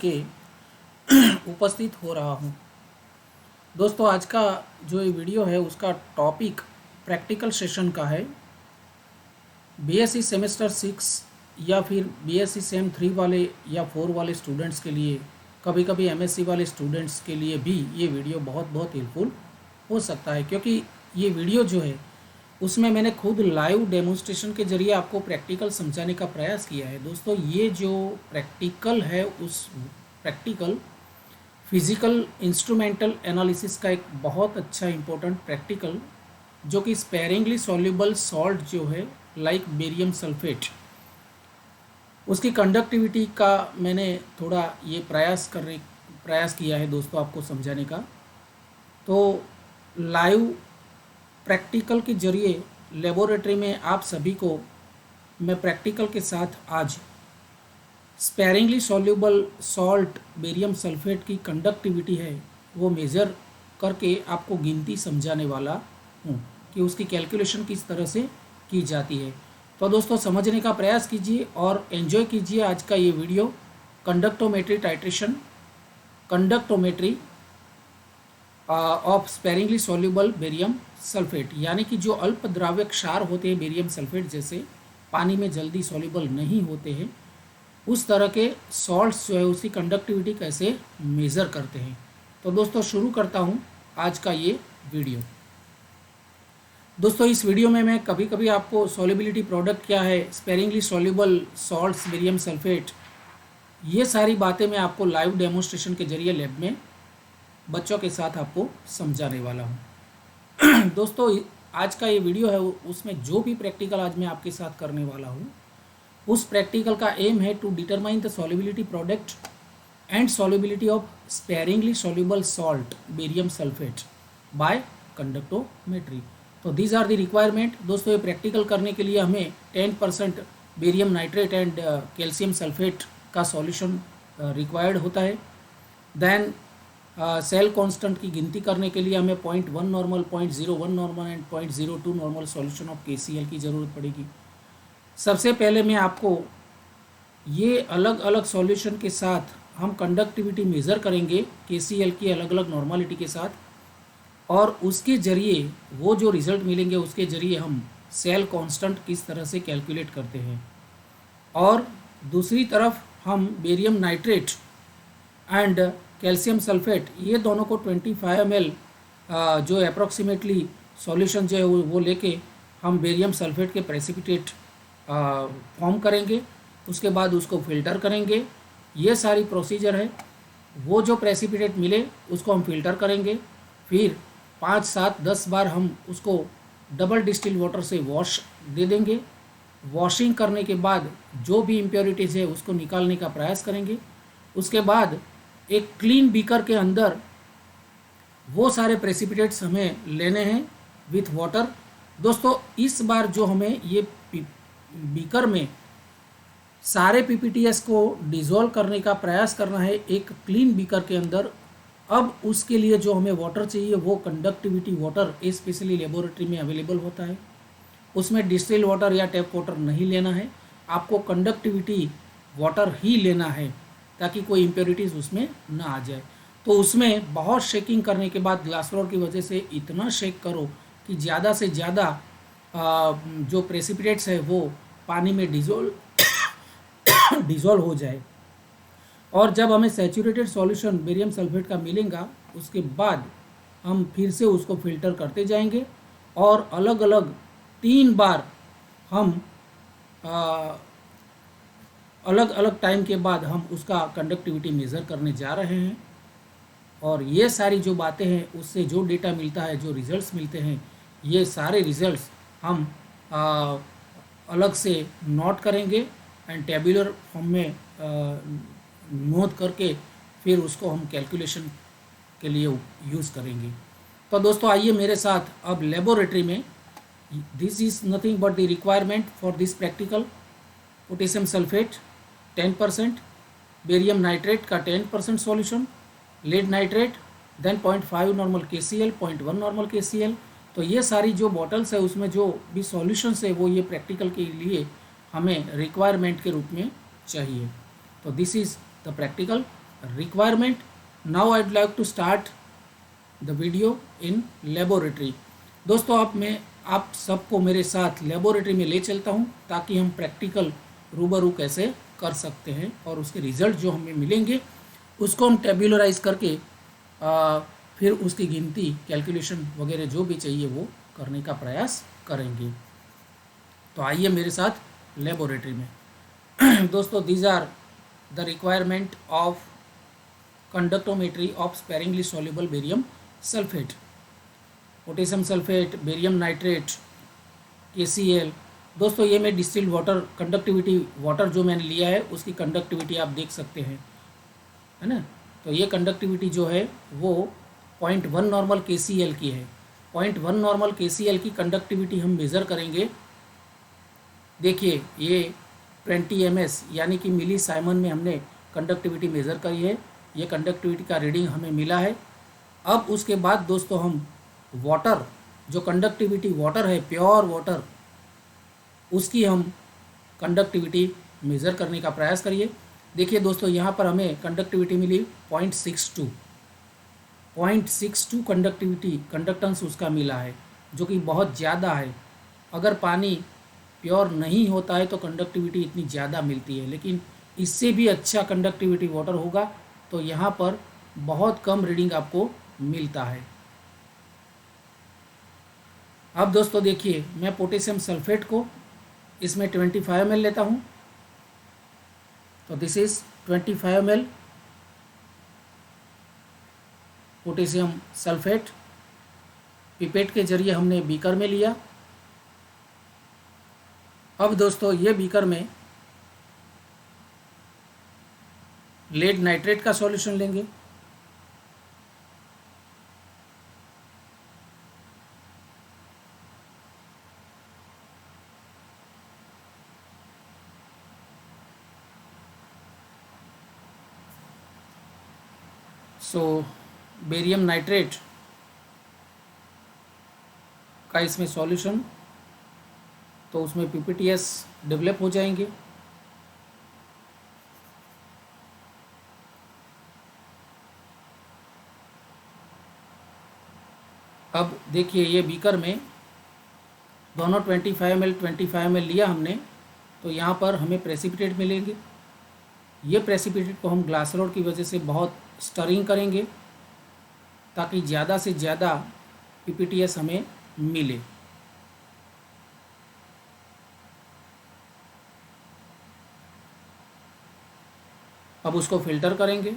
लेके उपस्थित हो रहा हूँ। दोस्तों, आज का जो ये वीडियो है उसका टॉपिक प्रैक्टिकल सेशन का है। बीएससी सेमेस्टर 6 या फिर बीएससी सेम 3 वाले या 4 वाले स्टूडेंट्स के लिए, कभी कभी एमएससी वाले स्टूडेंट्स के लिए भी ये वीडियो बहुत हेल्पफुल हो सकता है, क्योंकि ये वीडियो जो है उसमें मैंने खुद लाइव डेमोन्स्ट्रेशन के जरिए आपको प्रैक्टिकल समझाने का प्रयास किया है। दोस्तों, ये जो प्रैक्टिकल है उस प्रैक्टिकल फिजिकल इंस्ट्रूमेंटल एनालिसिस का एक बहुत अच्छा इम्पोर्टेंट प्रैक्टिकल, जो कि स्पेरिंगली सॉल्युबल सॉल्ट जो है लाइक बेरियम सल्फेट, उसकी कंडक्टिविटी का मैंने थोड़ा ये प्रयास किया है दोस्तों आपको समझाने का। तो लाइव प्रैक्टिकल के जरिए लेबोरेटरी में आप सभी को मैं प्रैक्टिकल के साथ आज sparingly soluble salt barium sulphate की कंडक्टिविटी है वो मेज़र करके आपको गिनती समझाने वाला हूँ कि उसकी कैलकुलेशन किस तरह से की जाती है। तो दोस्तों, समझने का प्रयास कीजिए और एंजॉय कीजिए आज का ये video. Conductometry titration, conductometry of sparingly soluble barium sulphate, यानी कि जो अल्प द्राव्य क्षार होते हैं बेरियम सल्फेट जैसे, पानी में जल्दी सॉल्युबल नहीं होते हैं, उस तरह के सॉल्ट्स जो है उसकी कंडक्टिविटी कैसे मेज़र करते हैं। तो दोस्तों, शुरू करता हूँ आज का ये वीडियो। दोस्तों, इस वीडियो में मैं कभी कभी आपको सॉल्युबिलिटी प्रोडक्ट क्या है, sparingly soluble salts barium sulphate, ये सारी बातें मैं आपको लाइव डेमोन्स्ट्रेशन के जरिए लैब में बच्चों के साथ आपको समझाने वाला हूँ। दोस्तों, आज का ये वीडियो है उसमें जो भी प्रैक्टिकल आज मैं आपके साथ करने वाला हूँ, उस प्रैक्टिकल का एम है to determine the solubility product and solubility of sparingly soluble salt barium sulphate by conductometry. तो दीज आर द रिक्वायरमेंट। दोस्तों, ये प्रैक्टिकल करने के लिए हमें 10% barium nitrate and calcium sulphate का सॉल्यूशन रिक्वायर्ड होता है। देन सेल कांस्टेंट की गिनती करने के लिए हमें 0.1 normal, 0.01 normal and 0.02 normal solution of KCL की ज़रूरत पड़ेगी। सबसे पहले मैं आपको ये अलग अलग सॉल्यूशन के साथ हम कंडक्टिविटी मेज़र करेंगे केसीएल की अलग अलग नॉर्मलिटी के साथ, और उसके ज़रिए वो जो रिज़ल्ट मिलेंगे उसके ज़रिए हम सेल कांस्टेंट किस तरह से कैलकुलेट करते हैं। और दूसरी तरफ हम barium nitrate and calcium sulphate, ये दोनों को 25 ml जो अप्रॉक्सीमेटली सॉल्यूशन जो है वो लेके हम बेरियम सल्फेट के प्रेसिपिटेट फॉर्म करेंगे। उसके बाद उसको फिल्टर करेंगे। ये सारी प्रोसीजर है। वो जो प्रेसिपिटेट मिले उसको हम फिल्टर करेंगे, फिर 5, 7, 10 बार हम उसको डबल डिस्टिल वाटर से वॉश दे देंगे। वॉशिंग करने के बाद जो भी इम्प्योरिटीज़ है उसको निकालने का प्रयास करेंगे। उसके बाद एक क्लीन बीकर के अंदर वो सारे प्रेसिपिटेट्स हमें लेने हैं विथ वाटर। दोस्तों, इस बार जो हमें ये बीकर में सारे पीपीटीएस को डिज़ोल्व करने का प्रयास करना है एक क्लीन बीकर के अंदर। अब उसके लिए जो हमें वाटर चाहिए वो कंडक्टिविटी वाटर स्पेशली लेबोरेटरी में अवेलेबल होता है। उसमें डिस्टिल वाटर या टैप वाटर नहीं लेना है, आपको कंडक्टिविटी वाटर ही लेना है ताकि कोई इम्प्योरिटीज़ उसमें ना आ जाए। तो उसमें बहुत शेकिंग करने के बाद ग्लास फ्लोर की वजह से इतना शेक करो कि ज़्यादा से ज़्यादा जो प्रेसिपिटेट्स है वो पानी में डिज़ोल्व हो जाए। और जब हमें सैचुरेटेड सॉल्यूशन बेरियम सल्फेट का मिलेगा उसके बाद हम फिर से उसको फिल्टर करते जाएंगे और अलग अलग 3 बार हम अलग अलग टाइम के बाद हम उसका कंडक्टिविटी मेज़र करने जा रहे हैं। और ये सारी जो बातें हैं उससे जो डेटा मिलता है, जो रिज़ल्ट्स मिलते हैं, ये सारे रिज़ल्ट्स हम अलग से नोट करेंगे एंड टेबुलर फॉर्म में नोट करके फिर उसको हम कैलकुलेशन के लिए यूज़ करेंगे। तो दोस्तों, आइए मेरे साथ अब लेबोरेटरी में। This is nothing but the requirement for this practical. Potassium sulphate 10%, barium nitrate का 10% solution, lead nitrate, then 0.5 normal KCl, 0.1 normal KCl. तो ये सारी जो बॉटल्स है उसमें जो भी सॉल्यूशंस है वो ये प्रैक्टिकल के लिए हमें रिक्वायरमेंट के रूप में चाहिए। तो this is the practical. requirement. Now I'd like to start the video in laboratory. दोस्तों आप सबको मेरे साथ लेबोरेटरी में ले चलता हूं ताकि हम प्रैक्टिकल रूबरू कैसे कर सकते हैं और उसके रिजल्ट जो हमें मिलेंगे उसको हम टेबुलराइज करके फिर उसकी गिनती, कैलकुलेशन वगैरह जो भी चाहिए वो करने का प्रयास करेंगे। तो आइए मेरे साथ लेबोरेटरी में। दोस्तों, these are the requirement of conductometry of sparingly soluble barium sulphate, potassium sulphate, barium nitrate, KCl। दोस्तों, ये मैं डिस्टिल्ड वाटर कंडक्टिविटी वाटर जो मैंने लिया है उसकी कंडक्टिविटी आप देख सकते हैं, है ना। तो ये कंडक्टिविटी जो है वो 0.1 नॉर्मल KCl की है। 0.1 नॉर्मल KCl की कंडक्टिविटी हम मेज़र करेंगे। देखिए, ये 20 ms यानी कि मिली साइमन में हमने कंडक्टिविटी मेज़र करी है। ये कंडक्टिविटी का रीडिंग हमें मिला है। अब उसके बाद दोस्तों हम वाटर, जो कंडक्टिविटी वाटर है, प्योर वाटर, उसकी हम कंडक्टिविटी मेज़र करने का प्रयास करिए। देखिए दोस्तों, यहाँ पर हमें कंडक्टिविटी मिली 0.62 कंडक्टेंस उसका मिला है, जो कि बहुत ज़्यादा है। अगर पानी प्योर नहीं होता है तो कंडक्टिविटी इतनी ज़्यादा मिलती है, लेकिन इससे भी अच्छा कंडक्टिविटी वाटर होगा तो यहाँ पर बहुत कम रीडिंग आपको मिलता है। अब दोस्तों देखिए, मैं पोटेशियम सल्फेट को इसमें 25 ml लेता हूँ। तो this is 25 ml potassium sulphate. Pipette के जरिए हमने बीकर में लिया। अब दोस्तों ये बीकर में लेड नाइट्रेट का सॉल्यूशन लेंगे। सो बेरियम नाइट्रेट का इसमें सॉल्यूशन, तो उसमें PPTS डेवलप हो जाएंगे। अब देखिए, ये बीकर में दोनों 25 ml लिया हमने, तो यहाँ पर हमें प्रेसिपिटेट मिलेंगे। ये प्रेसिपिटेट को हम ग्लास रॉड की वजह से बहुत स्टरिंग करेंगे ताकि ज़्यादा से ज़्यादा PPTS हमें मिले। अब उसको फिल्टर करेंगे।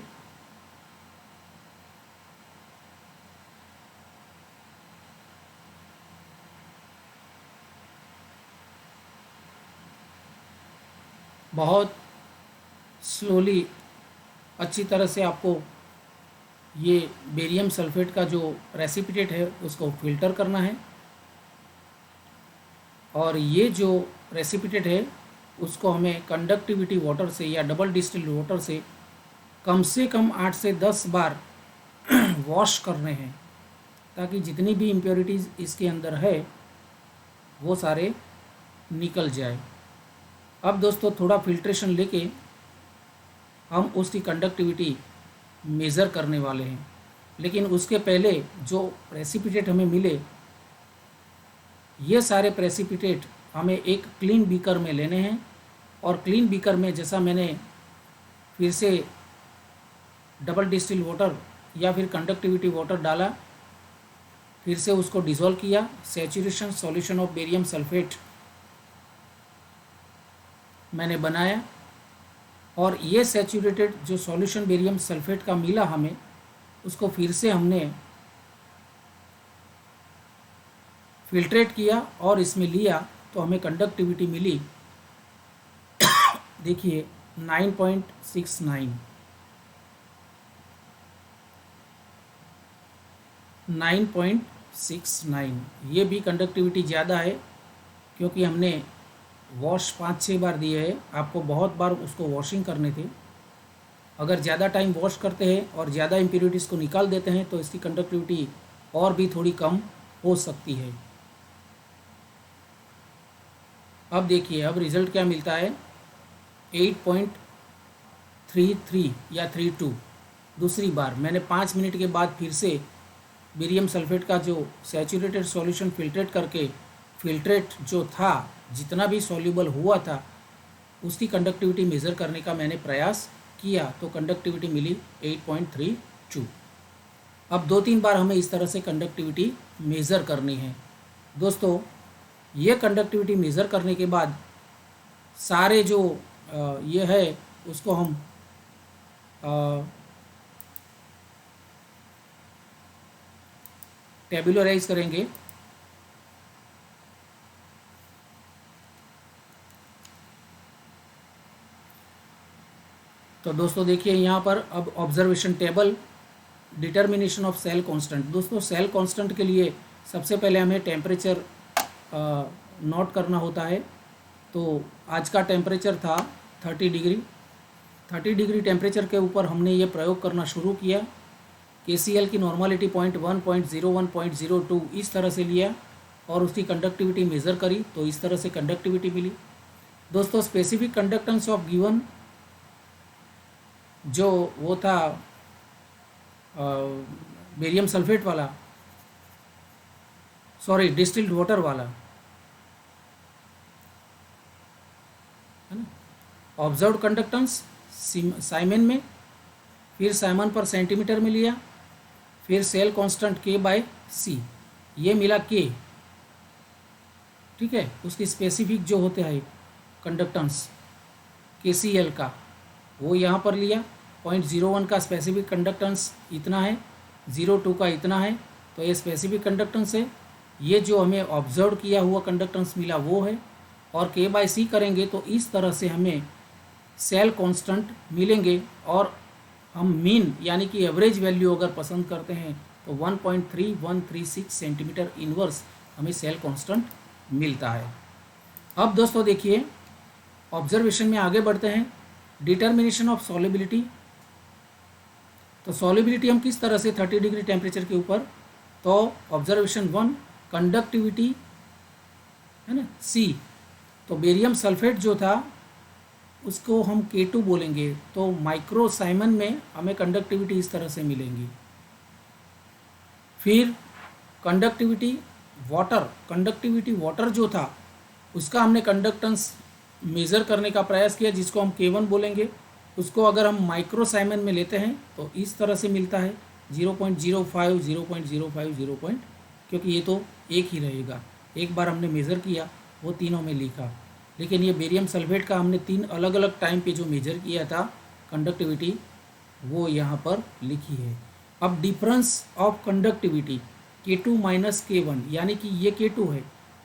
बहुत स्लोली, अच्छी तरह से आपको ये बेरियम सल्फेट का जो प्रेसिपिटेट है उसको फिल्टर करना है। और ये जो प्रेसिपिटेट है उसको हमें कंडक्टिविटी वाटर से या डबल डिस्टिल्ड वाटर से कम 8 से 10 बार वॉश करने हैं, ताकि जितनी भी इम्प्योरिटीज़ इसके अंदर है वो सारे निकल जाए। अब दोस्तों थोड़ा फिल्ट्रेशन लेके हम उसकी कंडक्टिविटी मेज़र करने वाले हैं, लेकिन उसके पहले जो प्रेसिपिटेट हमें मिले, ये सारे प्रेसिपिटेट हमें एक क्लीन बीकर में लेने हैं। और क्लीन बीकर में, जैसा मैंने फिर से डबल डिस्टिल वाटर या फिर कंडक्टिविटी वाटर डाला, फिर से उसको डिज़ोल्व किया, saturation solution of barium sulphate मैंने बनाया। और ये सैचुरेटेड जो सॉल्यूशन बेरियम सल्फेट का मिला हमें, उसको फिर से हमने फिल्ट्रेट किया और इसमें लिया, तो हमें कंडक्टिविटी मिली देखिए 9.69। 9.69 ये भी कंडक्टिविटी ज़्यादा है, क्योंकि हमने वॉश 5-6 बार दिए है। आपको बहुत बार उसको वॉशिंग करने थे। अगर ज़्यादा टाइम वॉश करते हैं और ज़्यादा इम्प्योरिटीज़ को निकाल देते हैं तो इसकी कंडक्टिविटी और भी थोड़ी कम हो सकती है। अब देखिए, अब रिज़ल्ट क्या मिलता है, 8.33 या 32। दूसरी बार मैंने 5 मिनट के बाद फिर से बेरियम सल्फेट का जो सैचुरेटेड सॉल्यूशन फिल्ट्रेट करके फिल्ट्रेट जो था जितना भी सॉल्यूबल हुआ था उसकी कंडक्टिविटी मेज़र करने का मैंने प्रयास किया तो कंडक्टिविटी मिली 8.32। अब 2-3 बार हमें इस तरह से कंडक्टिविटी मेज़र करनी है। दोस्तों ये कंडक्टिविटी मेज़र करने के बाद सारे जो ये है उसको हम टेबुलराइज करेंगे। तो दोस्तों देखिए यहाँ पर अब observation table, determination of cell constant. दोस्तों सेल कांस्टेंट के लिए सबसे पहले हमें टेम्परेचर नोट करना होता है। तो आज का टेम्परेचर था 30 डिग्री। 30 डिग्री टेम्परेचर के ऊपर हमने ये प्रयोग करना शुरू किया। KCl की नॉर्मलिटी 0.1, 0.01, 0.02 इस तरह से लिया और उसकी कंडक्टिविटी मेज़र करी तो इस तरह से कंडक्टिविटी मिली। दोस्तों स्पेसिफिक कंडक्टेंस ऑफ गिवन जो वो था बेरियम सल्फेट वाला, सॉरी डिस्टिल्ड वाटर वाला, है ना। ऑब्जर्व्ड कंडक्टेंस साइमन में, फिर साइमन पर सेंटीमीटर में लिया, फिर सेल कांस्टेंट K/C ये मिला K, ठीक है। उसकी स्पेसिफिक जो होते हैं कंडक्टेंस KCl का वो यहाँ पर लिया। 0.01 का स्पेसिफिक कंडक्टेंस इतना है, 0.2 का इतना है, तो ये स्पेसिफिक कंडक्टेंस है। ये जो हमें ऑब्जर्व किया हुआ कंडक्टेंस मिला वो है। और K/C करेंगे तो इस तरह से हमें सेल कांस्टेंट मिलेंगे। और हम मीन यानी कि एवरेज वैल्यू अगर पसंद करते हैं तो 1.3136 सेंटीमीटर इनवर्स हमें सेल कांस्टेंट मिलता है। अब दोस्तों देखिए ऑब्जर्वेशन में आगे बढ़ते हैं। Determination of solubility. तो सॉल्युबिलिटी हम किस तरह से 30 डिग्री टेम्परेचर के ऊपर, तो ऑब्जर्वेशन 1 कंडक्टिविटी है ना C। तो बेरियम सल्फेट जो था उसको हम K2 बोलेंगे। तो माइक्रो साइमन में हमें कंडक्टिविटी इस तरह से मिलेंगी। फिर कंडक्टिविटी वाटर जो था उसका हमने कंडक्टेंस मेज़र करने का प्रयास किया जिसको हम K1 बोलेंगे। उसको अगर हम माइक्रो साइमन में लेते हैं तो इस तरह से मिलता है 0.05, 0.05, क्योंकि ये तो एक ही रहेगा। एक बार हमने मेज़र किया वो तीनों में लिखा, लेकिन ये बेरियम सल्फेट का हमने 3 अलग अलग टाइम पे जो मेजर किया था कंडक्टिविटी वो यहाँ पर लिखी है। अब difference of conductivity K2 - K1 यानी कि ये K2 है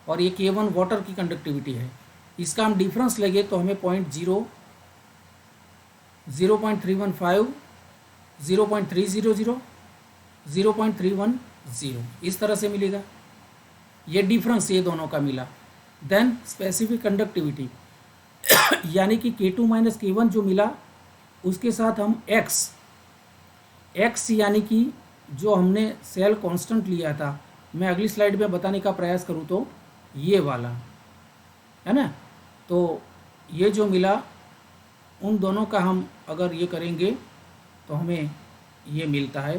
और ये K1 वाटर की कंडक्टिविटी है। इसका हम डिफरेंस लगे तो हमें 0.315, 0.300, 0.310 इस तरह से मिलेगा। ये डिफरेंस ये दोनों का मिला। देन स्पेसिफिक कंडक्टिविटी यानी कि K2 - K1 जो मिला उसके साथ हम x यानी कि जो हमने सेल कांस्टेंट लिया था, मैं अगली स्लाइड में बताने का प्रयास करूँ तो ये वाला है ना। तो ये जो मिला उन दोनों का हम अगर ये करेंगे तो हमें ये मिलता है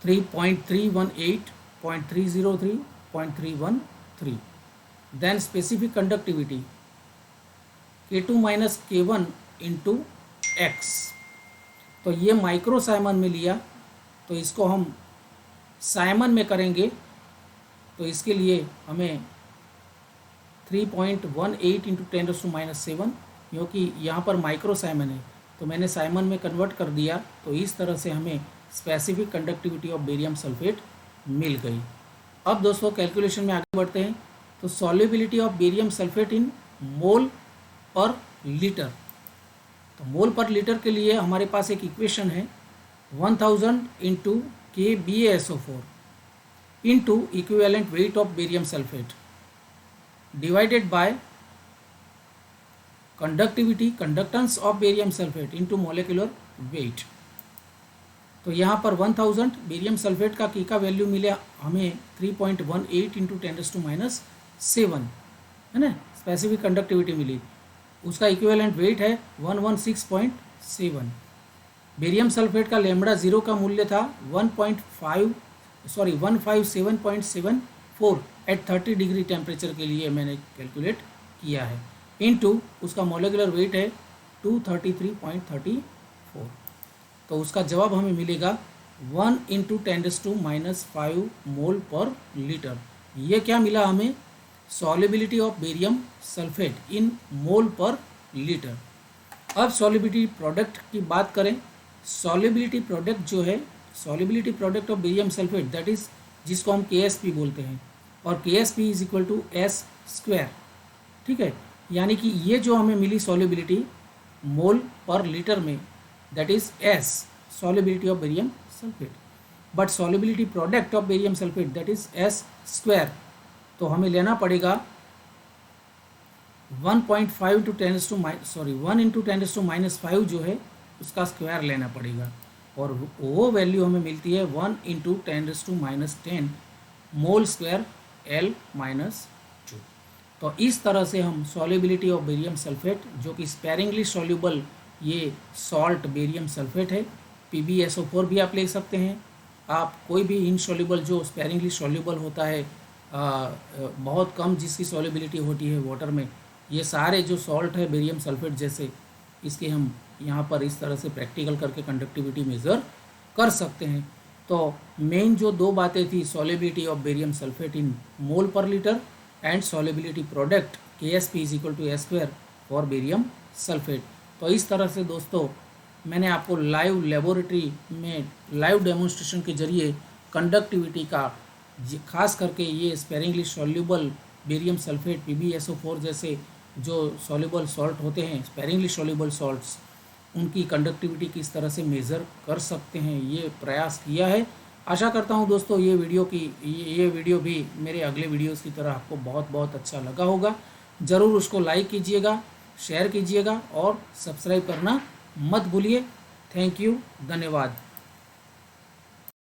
3.318, 0.303, 0.313। Then specific conductivity K2 - K1 into x। तो ये माइक्रो साइमन में लिया तो इसको हम साइमन में करेंगे तो इसके लिए हमें 3.18 इंटू 10⁻⁷, क्योंकि यहाँ पर माइक्रो साइमन है तो मैंने साइमन में कन्वर्ट कर दिया। तो इस तरह से हमें specific conductivity of barium sulphate मिल गई। अब दोस्तों कैलकुलेशन में आगे बढ़ते हैं। तो solubility of barium sulphate in mole per litre. तो मोल पर लीटर के लिए हमारे पास एक इक्वेशन है 1000 into KBaSO4 into equivalent weight of barium sulphate divided by conductance of barium sulphate into molecular weight. तो यहाँ पर 1000 बेरियम सल्फेट का की का वैल्यू मिला हमें 3.18 इंटू 10⁻⁷, है ना। स्पेसिफिक कंडक्टिविटी मिली। उसका इक्विवेलेंट वेट है 116.7। बेरियम सल्फेट का लैम्बडा ज़ीरो का मूल्य था 157.74 एट 30 डिग्री टेम्परेचर के लिए मैंने कैलकुलेट किया है, इनटू उसका मोलिकुलर वेट है 233.34। तो उसका जवाब हमें मिलेगा 1 इंटू 10⁻⁵ मोल पर लीटर। ये क्या मिला हमें? Solubility of barium sulphate in mole per litre. अब सॉल्युबिलिटी प्रोडक्ट की बात करें। सॉल्युबिलिटी प्रोडक्ट जो है, solubility product of barium sulphate, that is जिसको हम KSP बोलते हैं, और KSP is equal to S²। ठीक है, यानी कि ये जो हमें मिली सॉल्युबिलिटी मोल पर लीटर में, that is S solubility of barium sulphate, but solubility product of barium sulphate that is S²। तो हमें लेना पड़ेगा 1.5 इंटू 1 इंटू 10⁻⁵ जो है उसका स्क्वायर लेना पड़ेगा, और वो वैल्यू हमें मिलती है 1 इंटू 10⁻10 मोल स्क्वायर L-2। तो इस तरह से हम सॉल्युबिलिटी ऑफ बेरियम सल्फेट, जो कि स्पेरिंगली सॉल्युबल ये सॉल्ट बेरियम सल्फेट है, PbSO4 भी आप ले सकते हैं। आप कोई भी इनसॉल्युबल जो स्पेरिंगली सॉल्युबल होता है, बहुत कम जिसकी सॉल्युबिलिटी होती है वाटर में, ये सारे जो सॉल्ट है बेरियम सल्फेट जैसे, इसके हम यहाँ पर इस तरह से प्रैक्टिकल करके कंडक्टिविटी मेज़र कर सकते हैं। तो मेन जो दो बातें थी, solubility of barium sulphate in mole per litre and solubility product KSP is equal to S² for barium sulphate. तो इस तरह से दोस्तों मैंने आपको लाइव लेबोरेटरी में लाइव डेमोन्स्ट्रेशन के जरिए कंडक्टिविटी का, खास करके ये sparingly soluble barium sulphate PbSO4 जैसे जो सॉल्युबल सॉल्ट होते हैं, स्पेरिंगली सॉल्युबल सॉल्ट्स, उनकी कंडक्टिविटी किस तरह से मेज़र कर सकते हैं, ये प्रयास किया है। आशा करता हूँ दोस्तों ये वीडियो भी मेरे अगले वीडियोस की तरह आपको बहुत बहुत अच्छा लगा होगा। ज़रूर उसको लाइक कीजिएगा, शेयर कीजिएगा और सब्सक्राइब करना मत भूलिए। थैंक यू, धन्यवाद।